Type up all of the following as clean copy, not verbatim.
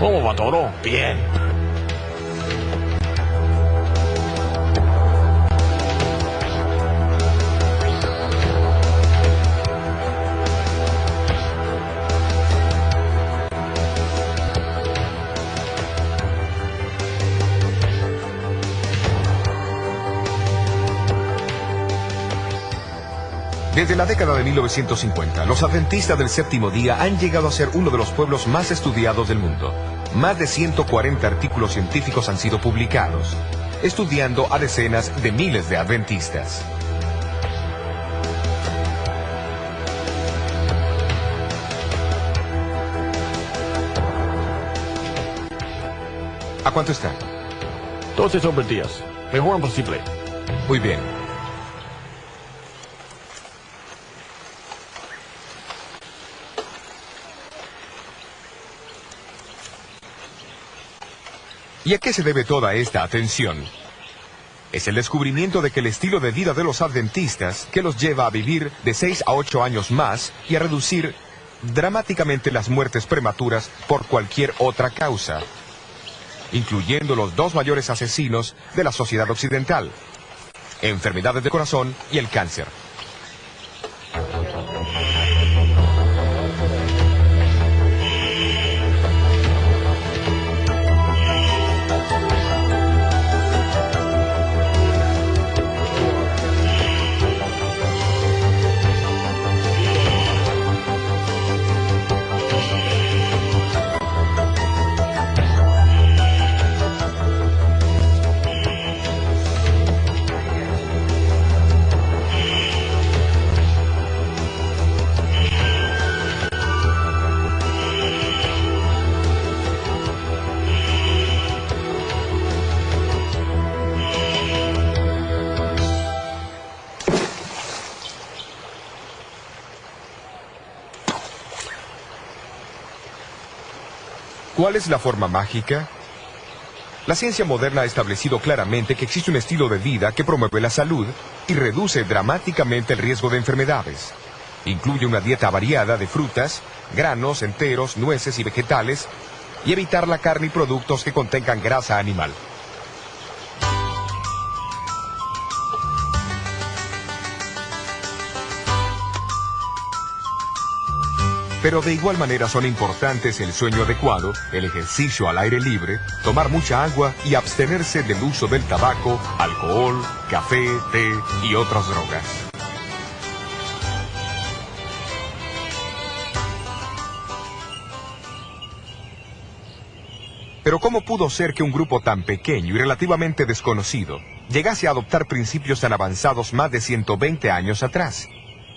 ¿Cómo va todo? Bien. Desde la década de 1950, los adventistas del séptimo día han llegado a ser uno de los pueblos más estudiados del mundo. Más de 140 artículos científicos han sido publicados, estudiando a decenas de miles de adventistas. ¿A cuánto está? 12 sobre 10. Mejor posible. Muy bien. ¿Y a qué se debe toda esta atención? Es el descubrimiento de que el estilo de vida de los adventistas que los lleva a vivir de 6 a 8 años más y a reducir dramáticamente las muertes prematuras por cualquier otra causa, incluyendo los dos mayores asesinos de la sociedad occidental: enfermedades del corazón y el cáncer. ¿Cuál es la forma mágica? La ciencia moderna ha establecido claramente que existe un estilo de vida que promueve la salud y reduce dramáticamente el riesgo de enfermedades. Incluye una dieta variada de frutas, granos, enteros, nueces y vegetales, y evitar la carne y productos que contengan grasa animal. Pero de igual manera son importantes el sueño adecuado, el ejercicio al aire libre, tomar mucha agua y abstenerse del uso del tabaco, alcohol, café, té y otras drogas. Pero ¿cómo pudo ser que un grupo tan pequeño y relativamente desconocido llegase a adoptar principios tan avanzados más de 120 años atrás?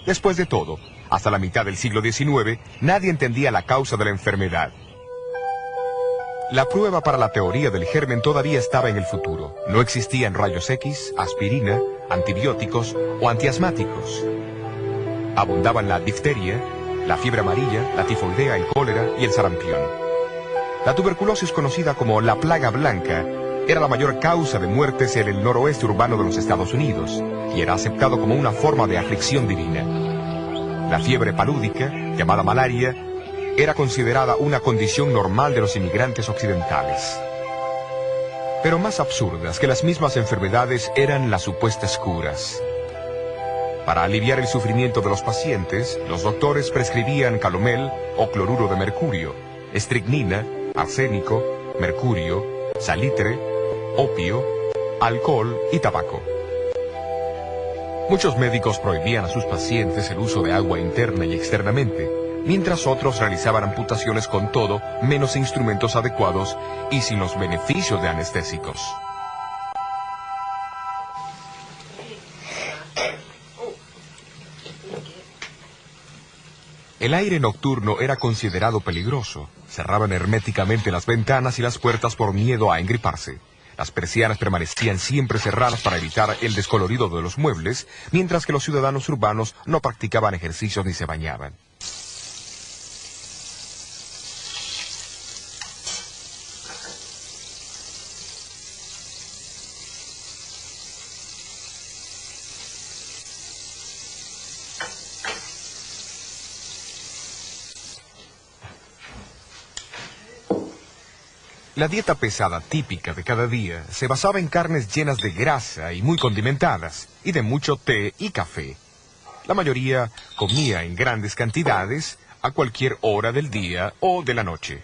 Después de todo, hasta la mitad del siglo XIX, nadie entendía la causa de la enfermedad. La prueba para la teoría del germen todavía estaba en el futuro. No existían rayos X, aspirina, antibióticos o antiasmáticos. Abundaban la difteria, la fiebre amarilla, la tifoidea, el cólera y el sarampión. La tuberculosis, conocida como la plaga blanca, era la mayor causa de muertes en el noroeste urbano de los Estados Unidos y era aceptado como una forma de aflicción divina. La fiebre palúdica, llamada malaria, era considerada una condición normal de los inmigrantes occidentales. Pero más absurdas que las mismas enfermedades eran las supuestas curas. Para aliviar el sufrimiento de los pacientes, los doctores prescribían calomel o cloruro de mercurio, estricnina, arsénico, mercurio, salitre, opio, alcohol y tabaco. Muchos médicos prohibían a sus pacientes el uso de agua interna y externamente, mientras otros realizaban amputaciones con todo menos instrumentos adecuados y sin los beneficios de anestésicos. El aire nocturno era considerado peligroso. Cerraban herméticamente las ventanas y las puertas por miedo a engriparse. Las persianas permanecían siempre cerradas para evitar el descolorido de los muebles, mientras que los ciudadanos urbanos no practicaban ejercicios ni se bañaban. La dieta pesada típica de cada día se basaba en carnes llenas de grasa y muy condimentadas, y de mucho té y café. La mayoría comía en grandes cantidades a cualquier hora del día o de la noche.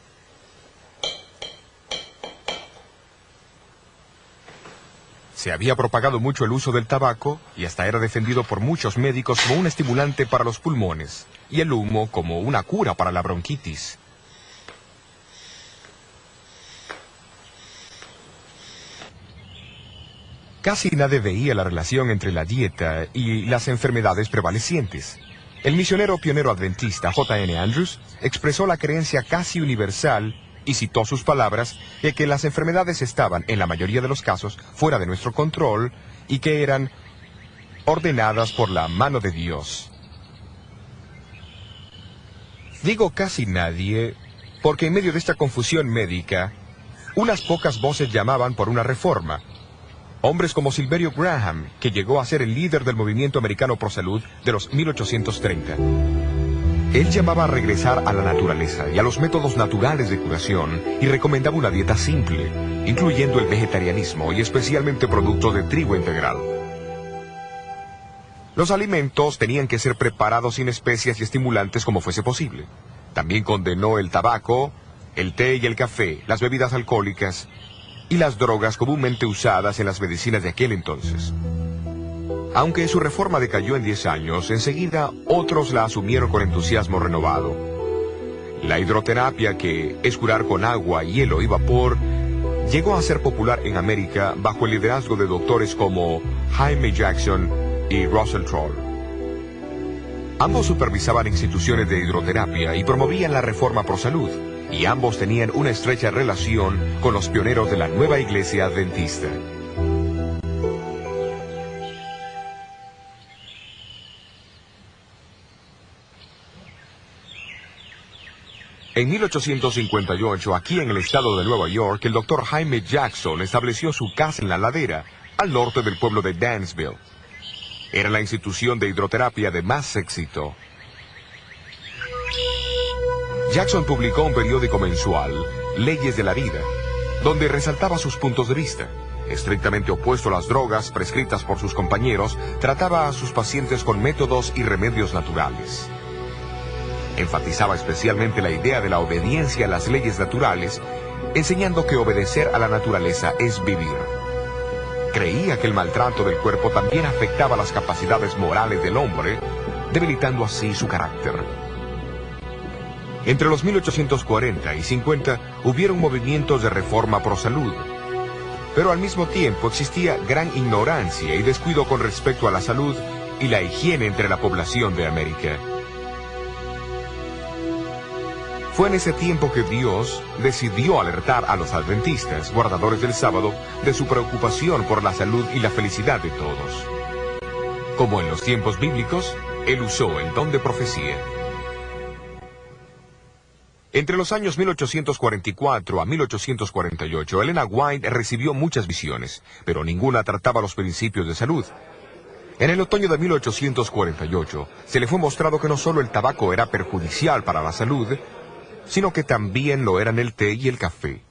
Se había propagado mucho el uso del tabaco y hasta era defendido por muchos médicos como un estimulante para los pulmones, y el humo como una cura para la bronquitis. Casi nadie veía la relación entre la dieta y las enfermedades prevalecientes. El misionero pionero adventista J.N. Andrews expresó la creencia casi universal y citó sus palabras de que las enfermedades estaban, en la mayoría de los casos, fuera de nuestro control y que eran ordenadas por la mano de Dios. Digo casi nadie porque en medio de esta confusión médica, unas pocas voces llamaban por una reforma. Hombres como Silverio Graham, que llegó a ser el líder del movimiento americano pro salud de los 1830. Él llamaba a regresar a la naturaleza y a los métodos naturales de curación y recomendaba una dieta simple, incluyendo el vegetarianismo y especialmente productos de trigo integral. Los alimentos tenían que ser preparados sin especias y estimulantes como fuese posible. También condenó el tabaco, el té y el café, las bebidas alcohólicas y las drogas comúnmente usadas en las medicinas de aquel entonces. Aunque su reforma decayó en 10 años, enseguida otros la asumieron con entusiasmo renovado. La hidroterapia, que es curar con agua, hielo y vapor, llegó a ser popular en América bajo el liderazgo de doctores como Jaime Jackson y Russell Troll. Ambos supervisaban instituciones de hidroterapia y promovían la reforma pro salud, y ambos tenían una estrecha relación con los pioneros de la nueva iglesia adventista. En 1858, aquí en el estado de Nueva York, el doctor Jaime Jackson estableció su casa en la ladera, al norte del pueblo de Dansville. Era la institución de hidroterapia de más éxito. Jackson publicó un periódico mensual, Leyes de la Vida, donde resaltaba sus puntos de vista. Estrictamente opuesto a las drogas prescritas por sus compañeros, trataba a sus pacientes con métodos y remedios naturales. Enfatizaba especialmente la idea de la obediencia a las leyes naturales, enseñando que obedecer a la naturaleza es vivir. Creía que el maltrato del cuerpo también afectaba las capacidades morales del hombre, debilitando así su carácter. Entre los 1840 y 50 hubieron movimientos de reforma pro salud, pero al mismo tiempo existía gran ignorancia y descuido con respecto a la salud y la higiene entre la población de América. Fue en ese tiempo que Dios decidió alertar a los adventistas, guardadores del sábado, de su preocupación por la salud y la felicidad de todos. Como en los tiempos bíblicos, Él usó el don de profecía. Entre los años 1844 a 1848, Elena White recibió muchas visiones, pero ninguna trataba los principios de salud. En el otoño de 1848, se le fue mostrado que no solo el tabaco era perjudicial para la salud, sino que también lo eran el té y el café.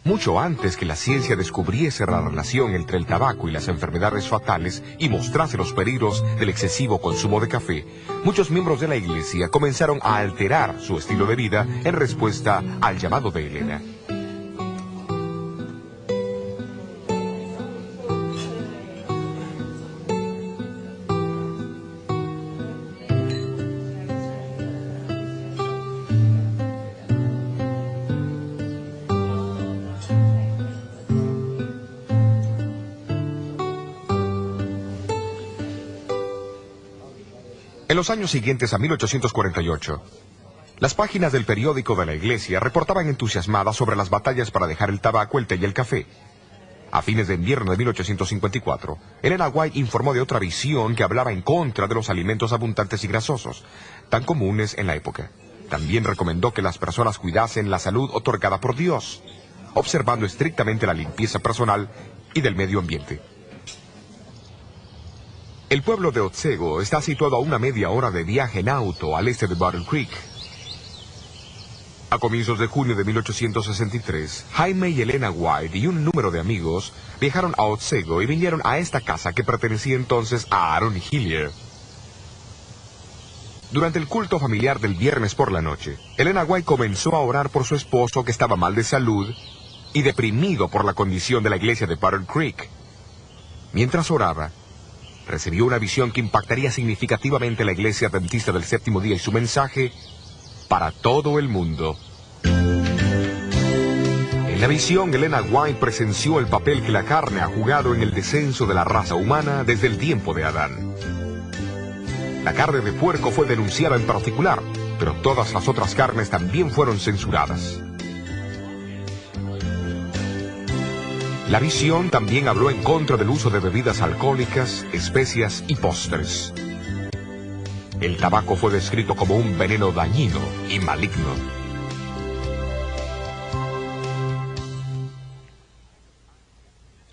Mucho antes que la ciencia descubriese la relación entre el tabaco y las enfermedades fatales y mostrase los peligros del excesivo consumo de café, muchos miembros de la iglesia comenzaron a alterar su estilo de vida en respuesta al llamado de Elena. En los años siguientes a 1848, las páginas del periódico de la iglesia reportaban entusiasmadas sobre las batallas para dejar el tabaco, el té y el café. A fines de invierno de 1854, Elena White informó de otra visión que hablaba en contra de los alimentos abundantes y grasosos, tan comunes en la época. También recomendó que las personas cuidasen la salud otorgada por Dios, observando estrictamente la limpieza personal y del medio ambiente. El pueblo de Otsego está situado a una media hora de viaje en auto al este de Battle Creek. A comienzos de junio de 1863, Jaime y Elena White y un número de amigos viajaron a Otsego y vinieron a esta casa que pertenecía entonces a Aaron Hillier. Durante el culto familiar del viernes por la noche, Elena White comenzó a orar por su esposo que estaba mal de salud y deprimido por la condición de la iglesia de Battle Creek. Mientras oraba, recibió una visión que impactaría significativamente la iglesia adventista del séptimo día y su mensaje para todo el mundo. En la visión, Elena White presenció el papel que la carne ha jugado en el descenso de la raza humana desde el tiempo de Adán. La carne de puerco fue denunciada en particular, pero todas las otras carnes también fueron censuradas. La visión también habló en contra del uso de bebidas alcohólicas, especias y postres. El tabaco fue descrito como un veneno dañino y maligno.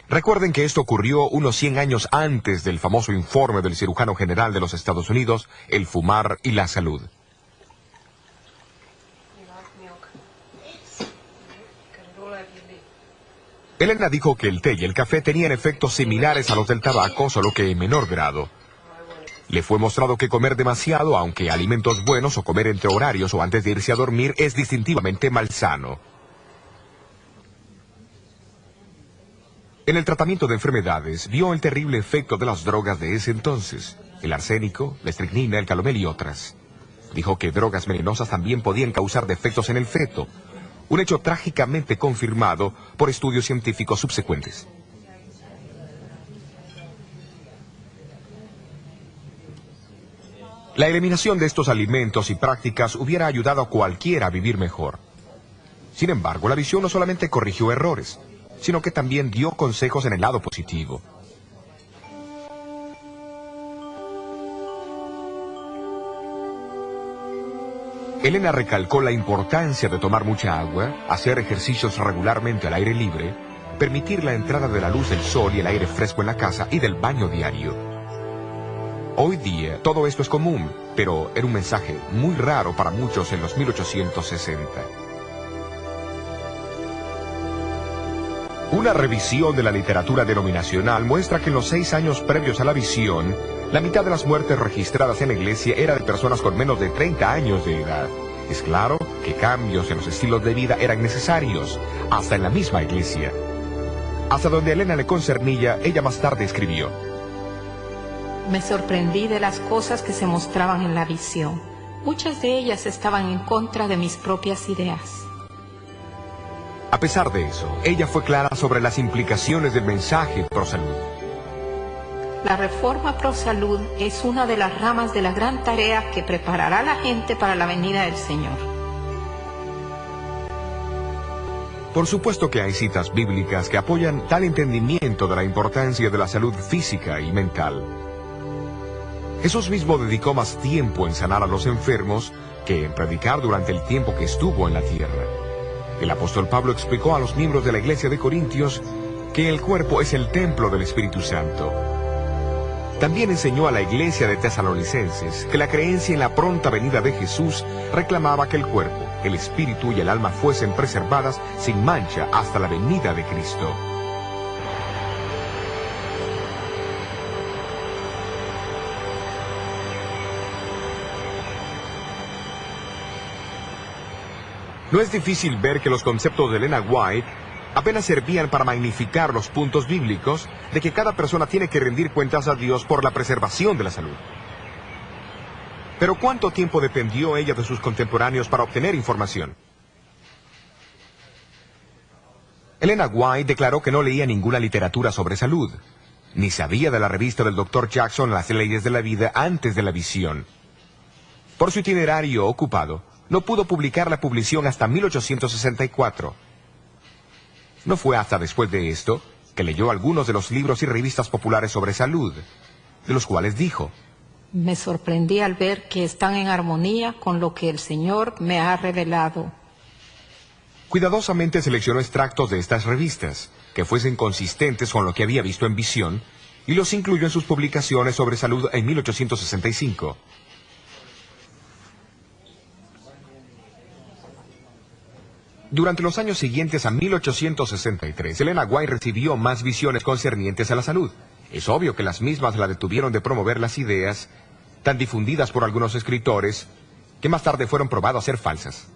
Recuerden que esto ocurrió unos 100 años antes del famoso informe del cirujano general de los Estados Unidos, El fumar y la salud. Elena dijo que el té y el café tenían efectos similares a los del tabaco, solo que en menor grado. Le fue mostrado que comer demasiado, aunque alimentos buenos, o comer entre horarios o antes de irse a dormir, es distintivamente malsano. En el tratamiento de enfermedades, vio el terrible efecto de las drogas de ese entonces, el arsénico, la estricnina, el calomel y otras. Dijo que drogas venenosas también podían causar defectos en el feto, un hecho trágicamente confirmado por estudios científicos subsecuentes. La eliminación de estos alimentos y prácticas hubiera ayudado a cualquiera a vivir mejor. Sin embargo, la visión no solamente corrigió errores, sino que también dio consejos en el lado positivo. Elena recalcó la importancia de tomar mucha agua, hacer ejercicios regularmente al aire libre, permitir la entrada de la luz del sol y el aire fresco en la casa y del baño diario. Hoy día todo esto es común, pero era un mensaje muy raro para muchos en los 1860. Una revisión de la literatura denominacional muestra que en los 6 años previos a la visión, la mitad de las muertes registradas en la iglesia era de personas con menos de 30 años de edad. Es claro que cambios en los estilos de vida eran necesarios, hasta en la misma iglesia. Hasta donde a Elena le concernía, ella más tarde escribió: Me sorprendí de las cosas que se mostraban en la visión. Muchas de ellas estaban en contra de mis propias ideas. A pesar de eso, ella fue clara sobre las implicaciones del mensaje pro salud. La reforma pro salud es una de las ramas de la gran tarea que preparará a la gente para la venida del Señor. Por supuesto que hay citas bíblicas que apoyan tal entendimiento de la importancia de la salud física y mental. Jesús mismo dedicó más tiempo en sanar a los enfermos que en predicar durante el tiempo que estuvo en la tierra. El apóstol Pablo explicó a los miembros de la iglesia de Corintios que el cuerpo es el templo del Espíritu Santo. También enseñó a la iglesia de Tesalonicenses que la creencia en la pronta venida de Jesús reclamaba que el cuerpo, el espíritu y el alma fuesen preservadas sin mancha hasta la venida de Cristo. No es difícil ver que los conceptos de Elena White apenas servían para magnificar los puntos bíblicos de que cada persona tiene que rendir cuentas a Dios por la preservación de la salud. Pero ¿cuánto tiempo dependió ella de sus contemporáneos para obtener información? Elena White declaró que no leía ninguna literatura sobre salud, ni sabía de la revista del Dr. Jackson Las leyes de la vida antes de la visión. Por su itinerario ocupado, no pudo publicar la publicación hasta 1864. No fue hasta después de esto que leyó algunos de los libros y revistas populares sobre salud, de los cuales dijo: Me sorprendí al ver que están en armonía con lo que el Señor me ha revelado. Cuidadosamente seleccionó extractos de estas revistas, que fuesen consistentes con lo que había visto en visión, y los incluyó en sus publicaciones sobre salud en 1865. Durante los años siguientes a 1863, Elena White recibió más visiones concernientes a la salud. Es obvio que las mismas la detuvieron de promover las ideas tan difundidas por algunos escritores que más tarde fueron probadas a ser falsas.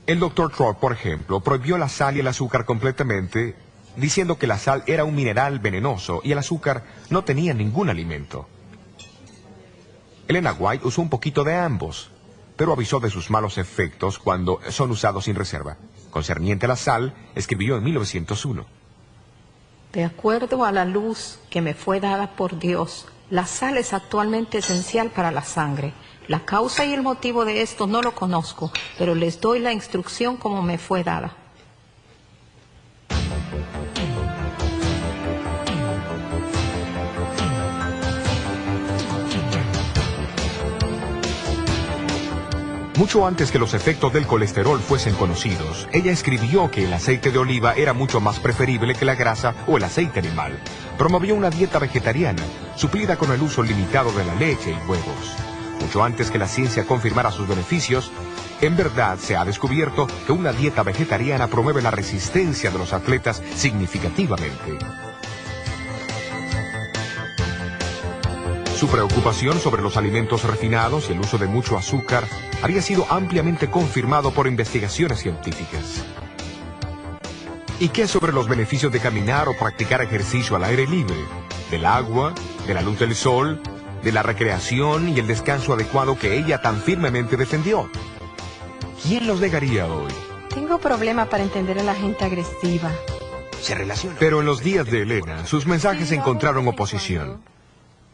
El Dr. Thorpe, por ejemplo, prohibió la sal y el azúcar completamente, diciendo que la sal era un mineral venenoso y el azúcar no tenía ningún alimento. Elena White usó un poquito de ambos, pero avisó de sus malos efectos cuando son usados sin reserva. Concerniente a la sal, escribió en 1901. De acuerdo a la luz que me fue dada por Dios, la sal es actualmente esencial para la sangre. La causa y el motivo de esto no lo conozco, pero les doy la instrucción como me fue dada. Mucho antes que los efectos del colesterol fuesen conocidos, ella escribió que el aceite de oliva era mucho más preferible que la grasa o el aceite animal. Promovió una dieta vegetariana, suplida con el uso limitado de la leche y huevos. Mucho antes que la ciencia confirmara sus beneficios, en verdad se ha descubierto que una dieta vegetariana promueve la resistencia de los atletas significativamente. Su preocupación sobre los alimentos refinados y el uso de mucho azúcar había sido ampliamente confirmado por investigaciones científicas. ¿Y qué sobre los beneficios de caminar o practicar ejercicio al aire libre? Del agua, de la luz del sol, de la recreación y el descanso adecuado que ella tan firmemente defendió. ¿Quién los negaría hoy? Tengo problema para entender a la gente agresiva. Se relaciona. Pero en los días de Elena, sus mensajes encontraron oposición.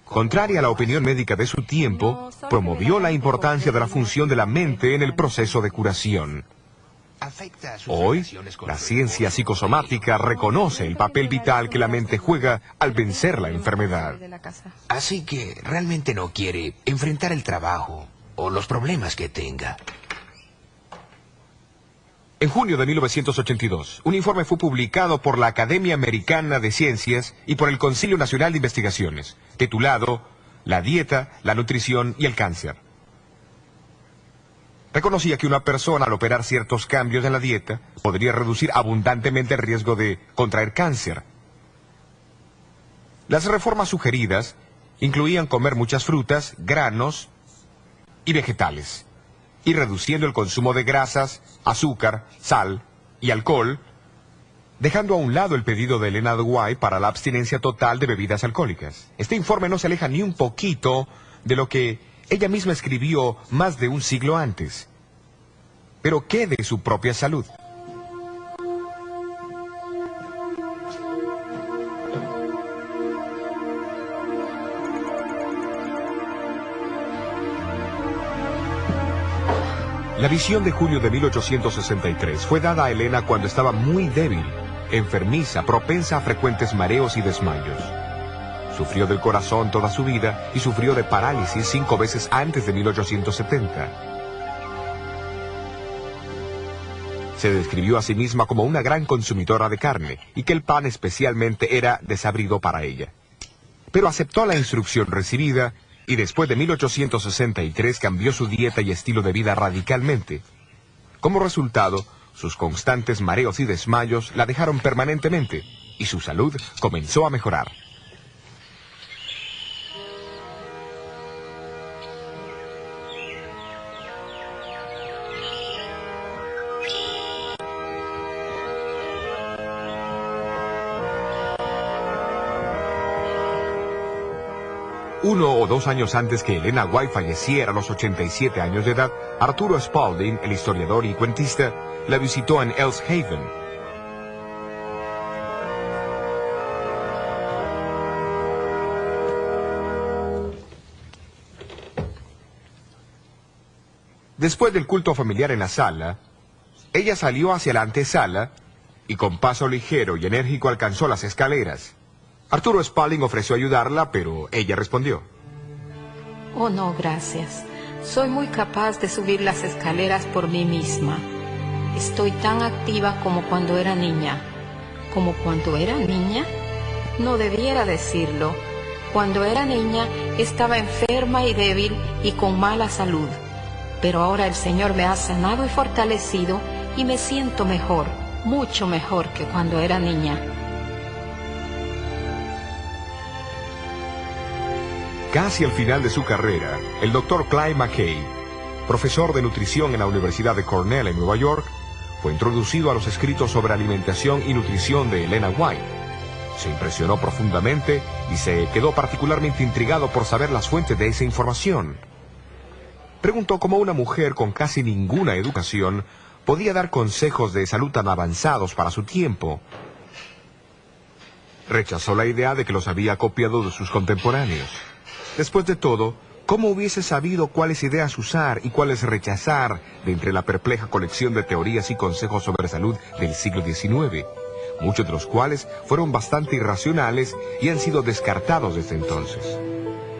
Contraria a la opinión médica de su tiempo, promovió la importancia de la función de la mente en el proceso de curación. Hoy, la ciencia psicosomática reconoce el papel vital que la mente juega al vencer la enfermedad. Así que realmente no quiere enfrentar el trabajo o los problemas que tenga. En junio de 1982, un informe fue publicado por la Academia Americana de Ciencias y por el Concilio Nacional de Investigaciones, titulado La dieta, la nutrición y el cáncer. Reconocía que una persona al operar ciertos cambios en la dieta podría reducir abundantemente el riesgo de contraer cáncer. Las reformas sugeridas incluían comer muchas frutas, granos y vegetales, y reduciendo el consumo de grasas, azúcar, sal y alcohol, dejando a un lado el pedido de Elena White para la abstinencia total de bebidas alcohólicas. Este informe no se aleja ni un poquito de lo que ella misma escribió más de un siglo antes. Pero ¿qué de su propia salud? La visión de julio de 1863 fue dada a Elena cuando estaba muy débil, enfermiza, propensa a frecuentes mareos y desmayos. Sufrió del corazón toda su vida y sufrió de parálisis 5 veces antes de 1870. Se describió a sí misma como una gran consumidora de carne y que el pan especialmente era desabrido para ella. Pero aceptó la instrucción recibida y después de 1863 cambió su dieta y estilo de vida radicalmente. Como resultado, sus constantes mareos y desmayos la dejaron permanentemente y su salud comenzó a mejorar. Uno o 2 años antes que Elena White falleciera a los 87 años de edad, Arturo Spalding, el historiador y cuentista, la visitó en Ellis Haven. Después del culto familiar en la sala, ella salió hacia la antesala y con paso ligero y enérgico alcanzó las escaleras. Arturo Spalding ofreció ayudarla, pero ella respondió: Oh, no, gracias. Soy muy capaz de subir las escaleras por mí misma. Estoy tan activa como cuando era niña. ¿Como cuando era niña? No debiera decirlo. Cuando era niña estaba enferma y débil y con mala salud. Pero ahora el Señor me ha sanado y fortalecido y me siento mejor, mucho mejor que cuando era niña. Casi al final de su carrera, el Dr. Clyde McKay, profesor de nutrición en la Universidad de Cornell en Nueva York, fue introducido a los escritos sobre alimentación y nutrición de Elena White. Se impresionó profundamente y se quedó particularmente intrigado por saber las fuentes de esa información. Preguntó cómo una mujer con casi ninguna educación podía dar consejos de salud tan avanzados para su tiempo. Rechazó la idea de que los había copiado de sus contemporáneos. Después de todo, ¿cómo hubiese sabido cuáles ideas usar y cuáles rechazar de entre la perpleja colección de teorías y consejos sobre salud del siglo XIX? Muchos de los cuales fueron bastante irracionales y han sido descartados desde entonces.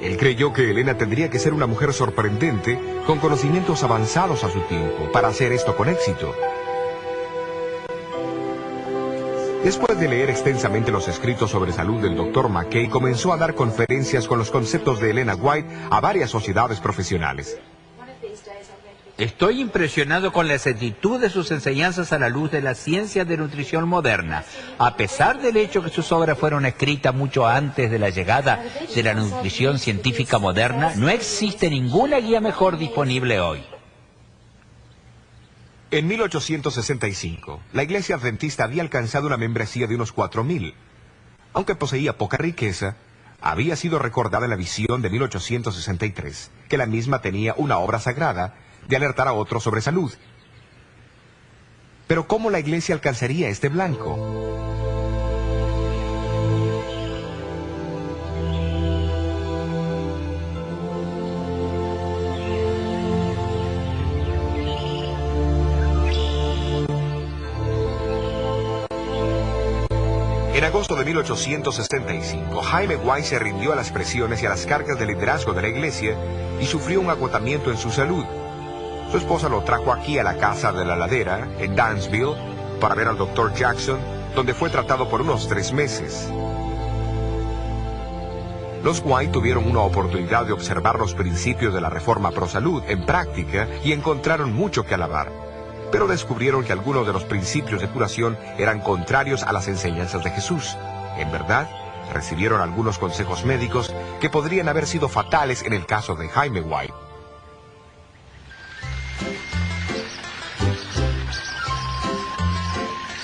Él creyó que Elena tendría que ser una mujer sorprendente, con conocimientos avanzados a su tiempo, para hacer esto con éxito. Después de leer extensamente los escritos sobre salud del Dr. McKay, comenzó a dar conferencias con los conceptos de Elena White a varias sociedades profesionales. Estoy impresionado con la exactitud de sus enseñanzas a la luz de la ciencia de nutrición moderna. A pesar del hecho que sus obras fueron escritas mucho antes de la llegada de la nutrición científica moderna, no existe ninguna guía mejor disponible hoy. En 1865, la Iglesia Adventista había alcanzado una membresía de unos 4,000. Aunque poseía poca riqueza, había sido recordada en la visión de 1863, que la misma tenía una obra sagrada de alertar a otros sobre salud. Pero ¿cómo la Iglesia alcanzaría este blanco? En agosto de 1865, Jaime White se rindió a las presiones y a las cargas de liderazgo de la Iglesia y sufrió un agotamiento en su salud. Su esposa lo trajo aquí a la casa de la ladera, en Dansville, para ver al Dr. Jackson, donde fue tratado por unos 3 meses. Los White tuvieron una oportunidad de observar los principios de la Reforma Pro Salud en práctica y encontraron mucho que alabar. Pero descubrieron que algunos de los principios de curación eran contrarios a las enseñanzas de Jesús. En verdad, recibieron algunos consejos médicos que podrían haber sido fatales en el caso de Jaime White.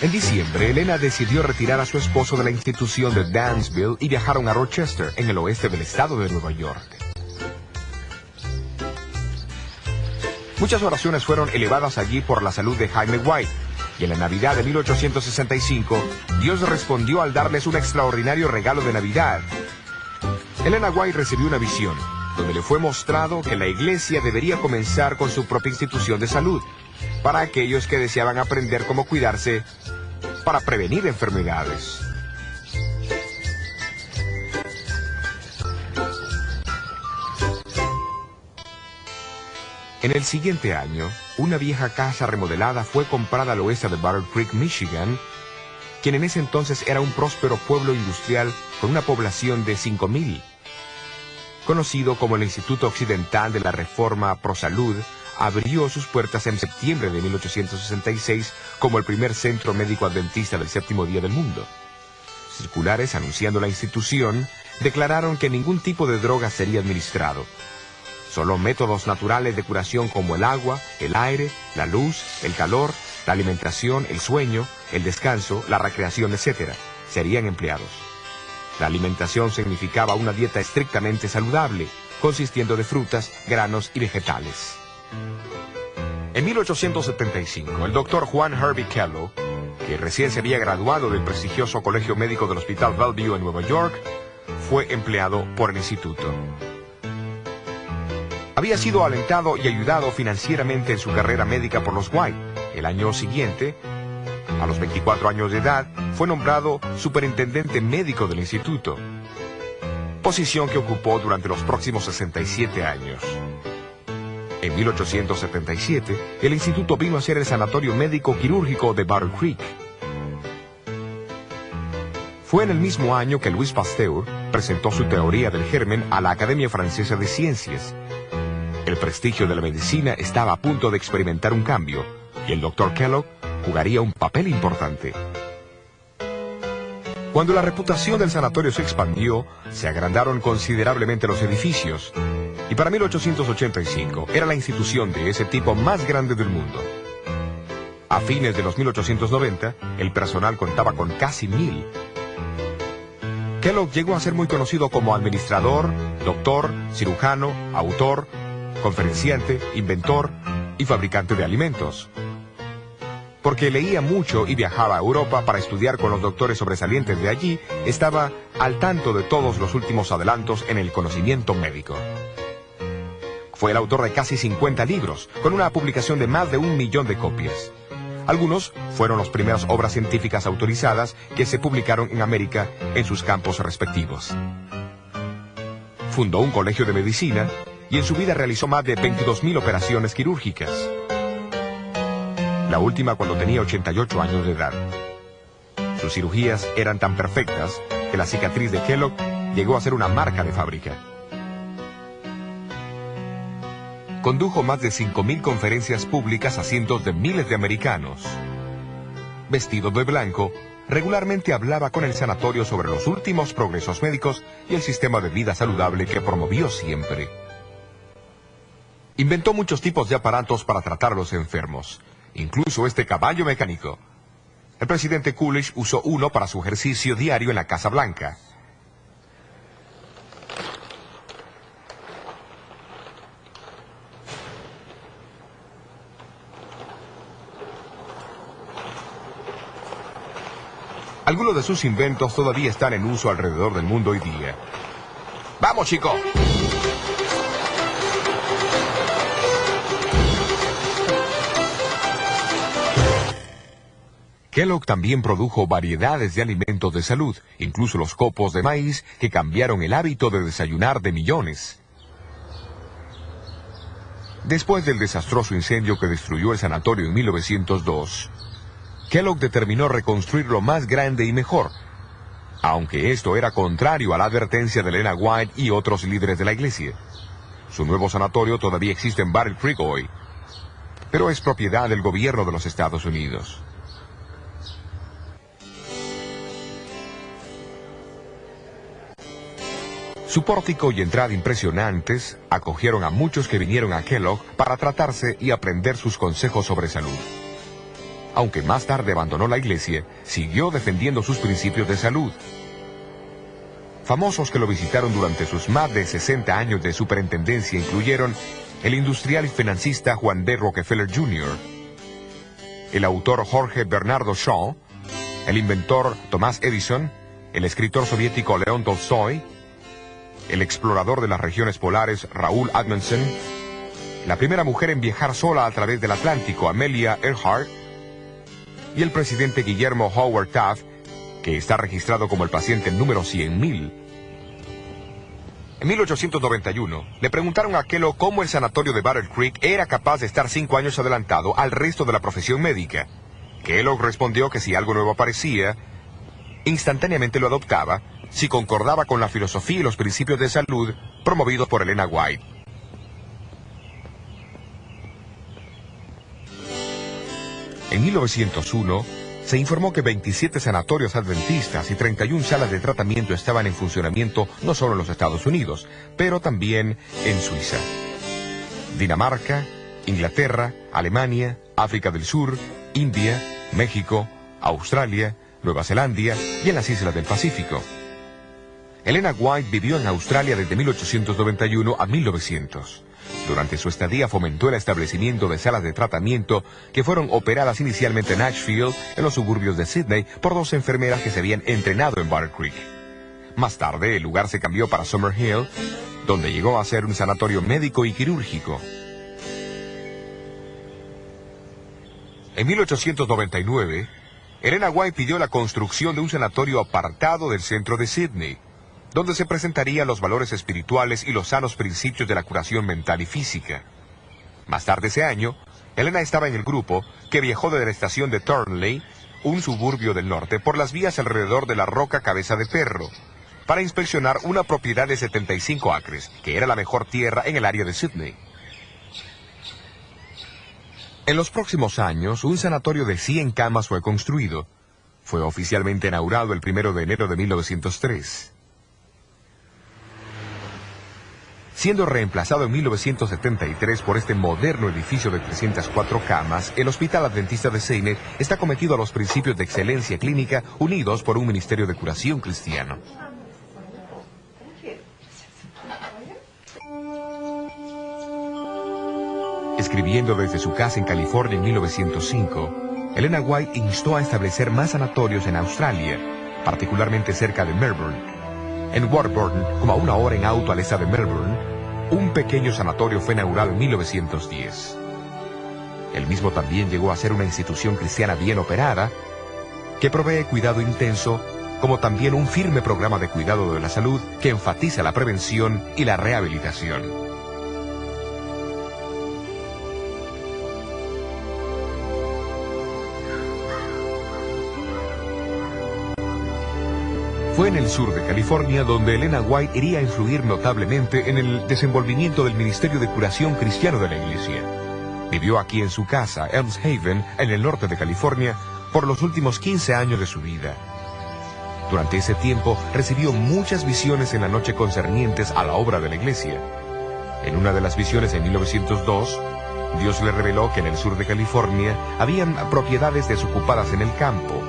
En diciembre, Elena decidió retirar a su esposo de la institución de Dansville y viajaron a Rochester, en el oeste del estado de Nueva York. Muchas oraciones fueron elevadas allí por la salud de Jaime White, y en la Navidad de 1865, Dios respondió al darles un extraordinario regalo de Navidad. Elena White recibió una visión, donde le fue mostrado que la Iglesia debería comenzar con su propia institución de salud, para aquellos que deseaban aprender cómo cuidarse para prevenir enfermedades. En el siguiente año, una vieja casa remodelada fue comprada al oeste de Battle Creek, Michigan, quien en ese entonces era un próspero pueblo industrial con una población de 5,000. Conocido como el Instituto Occidental de la Reforma Pro Salud, abrió sus puertas en septiembre de 1866 como el primer centro médico adventista del séptimo día del mundo. Circulares anunciando la institución declararon que ningún tipo de droga sería administrado. Solo métodos naturales de curación como el agua, el aire, la luz, el calor, la alimentación, el sueño, el descanso, la recreación, etc., serían empleados. La alimentación significaba una dieta estrictamente saludable, consistiendo de frutas, granos y vegetales. En 1875, el doctor Juan Herbie Kellogg, que recién se había graduado del prestigioso Colegio Médico del Hospital Bellevue en Nueva York, fue empleado por el instituto. Había sido alentado y ayudado financieramente en su carrera médica por los White. El año siguiente, a los 24 años de edad, fue nombrado superintendente médico del instituto, posición que ocupó durante los próximos 67 años. En 1877, el instituto vino a ser el sanatorio médico quirúrgico de Battle Creek. Fue en el mismo año que Louis Pasteur presentó su teoría del germen a la Academia Francesa de Ciencias. El prestigio de la medicina estaba a punto de experimentar un cambio, y el Dr. Kellogg jugaría un papel importante. Cuando la reputación del sanatorio se expandió, se agrandaron considerablemente los edificios, y para 1885 era la institución de ese tipo más grande del mundo. A fines de los 1890, el personal contaba con casi 1000. Kellogg llegó a ser muy conocido como administrador, doctor, cirujano, autor, conferenciante, inventor y fabricante de alimentos. Porque leía mucho y viajaba a Europa para estudiar con los doctores sobresalientes de allí, estaba al tanto de todos los últimos adelantos en el conocimiento médico. Fue el autor de casi 50 libros, con una publicación de más de 1 millón de copias. Algunos fueron las primeras obras científicas autorizadas que se publicaron en América en sus campos respectivos. Fundó un colegio de medicina y en su vida realizó más de 22.000 operaciones quirúrgicas. La última cuando tenía 88 años de edad. Sus cirugías eran tan perfectas que la cicatriz de Kellogg llegó a ser una marca de fábrica. Condujo más de 5.000 conferencias públicas a cientos de miles de americanos. Vestido de blanco, regularmente hablaba con el sanatorio sobre los últimos progresos médicos y el sistema de vida saludable que promovió siempre. Inventó muchos tipos de aparatos para tratar a los enfermos, incluso este caballo mecánico. El presidente Coolidge usó uno para su ejercicio diario en la Casa Blanca. Algunos de sus inventos todavía están en uso alrededor del mundo hoy día. ¡Vamos, chico! Kellogg también produjo variedades de alimentos de salud, incluso los copos de maíz que cambiaron el hábito de desayunar de millones. Después del desastroso incendio que destruyó el sanatorio en 1902, Kellogg determinó reconstruirlo más grande y mejor, aunque esto era contrario a la advertencia de Elena White y otros líderes de la iglesia. Su nuevo sanatorio todavía existe en Battle Creek hoy, pero es propiedad del gobierno de los Estados Unidos. Su pórtico y entrada impresionantes acogieron a muchos que vinieron a Kellogg para tratarse y aprender sus consejos sobre salud. Aunque más tarde abandonó la iglesia, siguió defendiendo sus principios de salud. Famosos que lo visitaron durante sus más de 60 años de superintendencia incluyeron el industrial y financista Juan D. Rockefeller Jr., el autor Jorge Bernardo Shaw, el inventor Thomas Edison, el escritor soviético León Tolstoy, el explorador de las regiones polares Raúl Amundsen, la primera mujer en viajar sola a través del Atlántico, Amelia Earhart, y el presidente Guillermo Howard Taft, que está registrado como el paciente número 100.000. En 1891, le preguntaron a Kellogg cómo el sanatorio de Battle Creek era capaz de estar 5 años adelantado al resto de la profesión médica. Kellogg respondió que si algo nuevo aparecía, instantáneamente lo adoptaba si concordaba con la filosofía y los principios de salud promovidos por Elena White. En 1901, se informó que 27 sanatorios adventistas y 31 salas de tratamiento estaban en funcionamiento no solo en los Estados Unidos, pero también en Suiza, Dinamarca, Inglaterra, Alemania, África del Sur, India, México, Australia, Nueva Zelanda y en las islas del Pacífico. Elena White vivió en Australia desde 1891 a 1900. Durante su estadía fomentó el establecimiento de salas de tratamiento que fueron operadas inicialmente en Ashfield, en los suburbios de Sydney, por 2 enfermeras que se habían entrenado en Battle Creek. Más tarde, el lugar se cambió para Summerhill, donde llegó a ser un sanatorio médico y quirúrgico. En 1899, Elena White pidió la construcción de un sanatorio apartado del centro de Sydney, donde se presentarían los valores espirituales y los sanos principios de la curación mental y física. Más tarde ese año, Elena estaba en el grupo que viajó desde la estación de Thornley, un suburbio del norte, por las vías alrededor de la Roca Cabeza de Perro, para inspeccionar una propiedad de 75 acres, que era la mejor tierra en el área de Sydney. En los próximos años, un sanatorio de 100 camas fue construido. Fue oficialmente inaugurado el 1 de enero de 1903. Siendo reemplazado en 1973 por este moderno edificio de 304 camas, el Hospital Adventista de Seine está cometido a los principios de excelencia clínica unidos por un ministerio de curación cristiano. Escribiendo desde su casa en California en 1905, Elena White instó a establecer más sanatorios en Australia, particularmente cerca de Melbourne. En Warburton, como a 1 hora en auto al este de Melbourne, un pequeño sanatorio fue inaugurado en 1910. El mismo también llegó a ser una institución cristiana bien operada, que provee cuidado intenso, como también un firme programa de cuidado de la salud que enfatiza la prevención y la rehabilitación. Fue en el sur de California donde Elena White iría a influir notablemente en el desenvolvimiento del Ministerio de Curación Cristiano de la Iglesia. Vivió aquí en su casa, Elms Haven, en el norte de California, por los últimos 15 años de su vida. Durante ese tiempo recibió muchas visiones en la noche concernientes a la obra de la Iglesia. En una de las visiones en 1902, Dios le reveló que en el sur de California habían propiedades desocupadas en el campo,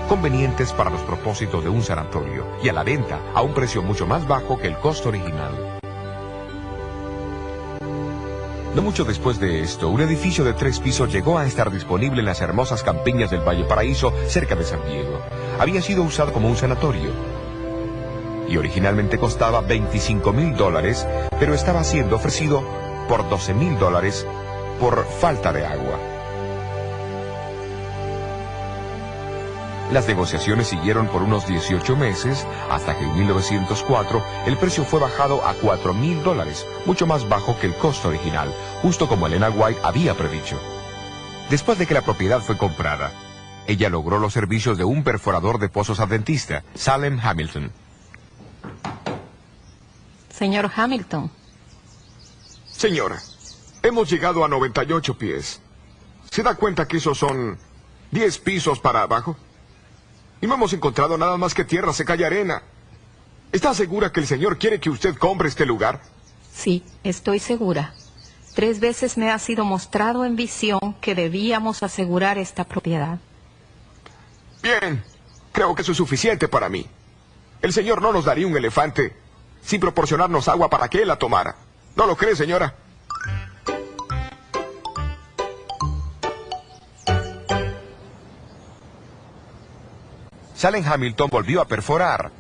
convenientes para los propósitos de un sanatorio, y a la venta a un precio mucho más bajo que el costo original. No mucho después de esto, un edificio de 3 pisos llegó a estar disponible en las hermosas campiñas del Valle Paraíso, cerca de San Diego. Había sido usado como un sanatorio y originalmente costaba $25,000, pero estaba siendo ofrecido por $12,000 por falta de agua. Las negociaciones siguieron por unos 18 meses, hasta que en 1904 el precio fue bajado a $4,000, mucho más bajo que el costo original, justo como Elena White había predicho. Después de que la propiedad fue comprada, ella logró los servicios de un perforador de pozos adventista, Salem Hamilton. Señor Hamilton. Señora, hemos llegado a 98 pies. ¿Se da cuenta que esos son 10 pisos para abajo? Y no hemos encontrado nada más que tierra seca y arena. ¿Está segura que el Señor quiere que usted compre este lugar? Sí, estoy segura. 3 veces me ha sido mostrado en visión que debíamos asegurar esta propiedad. Bien, creo que eso es suficiente para mí. El Señor no nos daría un elefante sin proporcionarnos agua para que Él la tomara. ¿No lo cree, señora? Salem Hamilton volvió a perforar,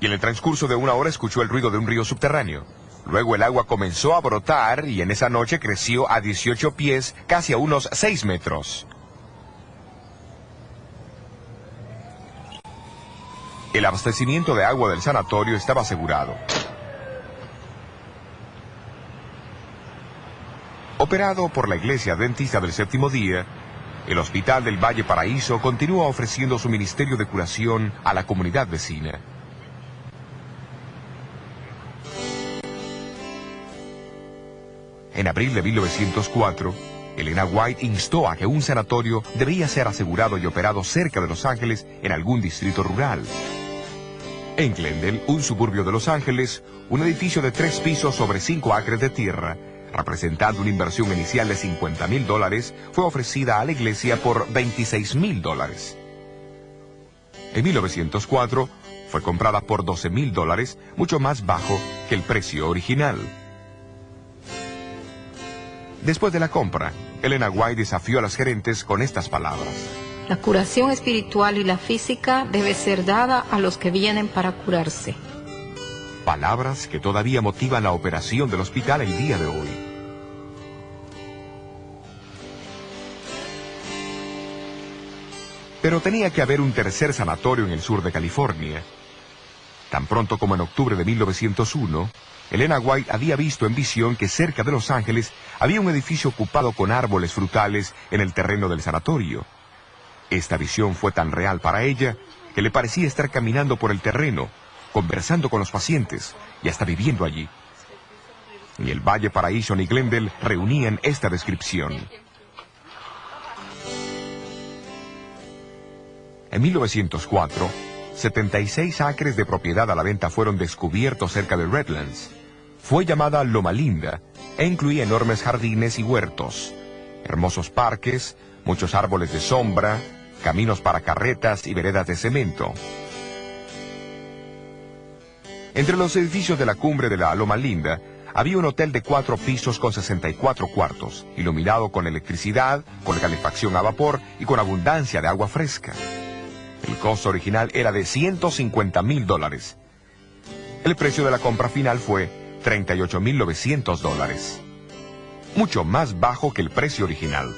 y en el transcurso de 1 hora escuchó el ruido de un río subterráneo. Luego el agua comenzó a brotar y en esa noche creció a 18 pies, casi a unos 6 metros. El abastecimiento de agua del sanatorio estaba asegurado. Operado por la Iglesia Adventista del Séptimo Día, el Hospital del Valle Paraíso continúa ofreciendo su ministerio de curación a la comunidad vecina. En abril de 1904, Elena White instó a que un sanatorio debía ser asegurado y operado cerca de Los Ángeles en algún distrito rural. En Glendale, un suburbio de Los Ángeles, un edificio de 3 pisos sobre 5 acres de tierra, representando una inversión inicial de $50,000, fue ofrecida a la iglesia por $26,000. En 1904, fue comprada por $12,000, mucho más bajo que el precio original. Después de la compra, Elena White desafió a los gerentes con estas palabras: La curación espiritual y la física debe ser dada a los que vienen para curarse. Palabras que todavía motivan la operación del hospital el día de hoy. Pero tenía que haber un tercer sanatorio en el sur de California. Tan pronto como en octubre de 1901, Elena White había visto en visión que cerca de Los Ángeles había un edificio ocupado con árboles frutales en el terreno del sanatorio. Esta visión fue tan real para ella que le parecía estar caminando por el terreno, conversando con los pacientes y hasta viviendo allí. Y el Valle Paraíso ni Glendale reunían esta descripción. En 1904, 76 acres de propiedad a la venta fueron descubiertos cerca de Redlands. Fue llamada Loma Linda e incluía enormes jardines y huertos, hermosos parques, muchos árboles de sombra, caminos para carretas y veredas de cemento. Entre los edificios de la cumbre de la Loma Linda había un hotel de 4 pisos con 64 cuartos, iluminado con electricidad, con calefacción a vapor y con abundancia de agua fresca. El costo original era de $150,000. El precio de la compra final fue $38,900, mucho más bajo que el precio original.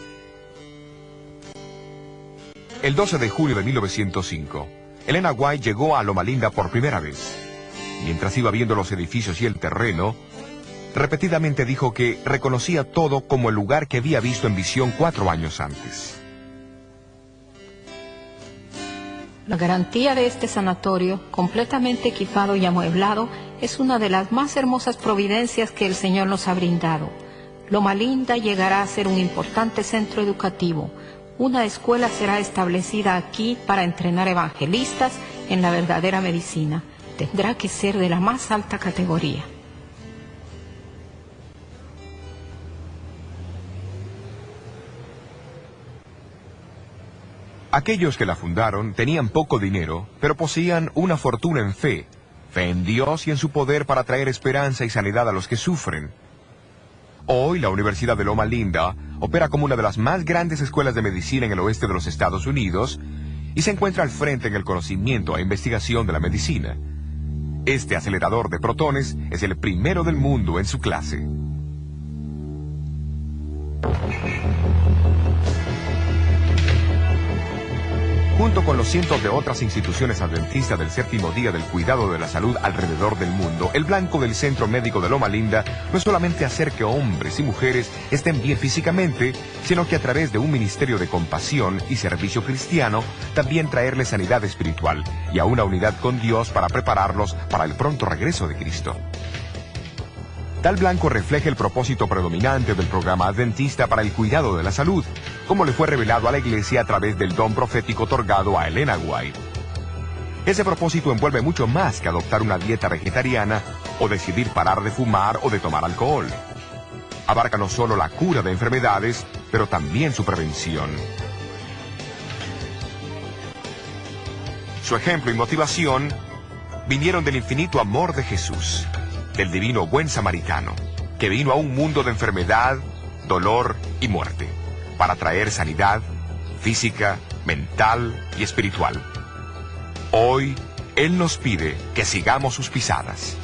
El 12 de julio de 1905, Elena White llegó a Loma Linda por primera vez. Mientras iba viendo los edificios y el terreno, repetidamente dijo que reconocía todo como el lugar que había visto en visión 4 años antes. La garantía de este sanatorio, completamente equipado y amueblado, es una de las más hermosas providencias que el Señor nos ha brindado. Loma Linda llegará a ser un importante centro educativo. Una escuela será establecida aquí para entrenar evangelistas en la verdadera medicina. Tendrá que ser de la más alta categoría. Aquellos que la fundaron tenían poco dinero, pero poseían una fortuna en fe en Dios y en su poder para traer esperanza y sanidad a los que sufren. Hoy la Universidad de Loma Linda opera como una de las más grandes escuelas de medicina en el oeste de los Estados Unidos y se encuentra al frente en el conocimiento e investigación de la medicina. Este acelerador de protones es el primero del mundo en su clase. Junto con los cientos de otras instituciones adventistas del séptimo día del cuidado de la salud alrededor del mundo, el blanco del Centro Médico de Loma Linda no es solamente hacer que hombres y mujeres estén bien físicamente, sino que a través de un ministerio de compasión y servicio cristiano, también traerles sanidad espiritual y a una unidad con Dios para prepararlos para el pronto regreso de Cristo. Tal blanco refleja el propósito predominante del programa adventista para el cuidado de la salud, como le fue revelado a la Iglesia a través del don profético otorgado a Elena White. Ese propósito envuelve mucho más que adoptar una dieta vegetariana o decidir parar de fumar o de tomar alcohol. Abarca no solo la cura de enfermedades, pero también su prevención. Su ejemplo y motivación vinieron del infinito amor de Jesús, del divino buen samaritano, que vino a un mundo de enfermedad, dolor y muerte, para traer sanidad física, mental y espiritual. Hoy, Él nos pide que sigamos sus pisadas.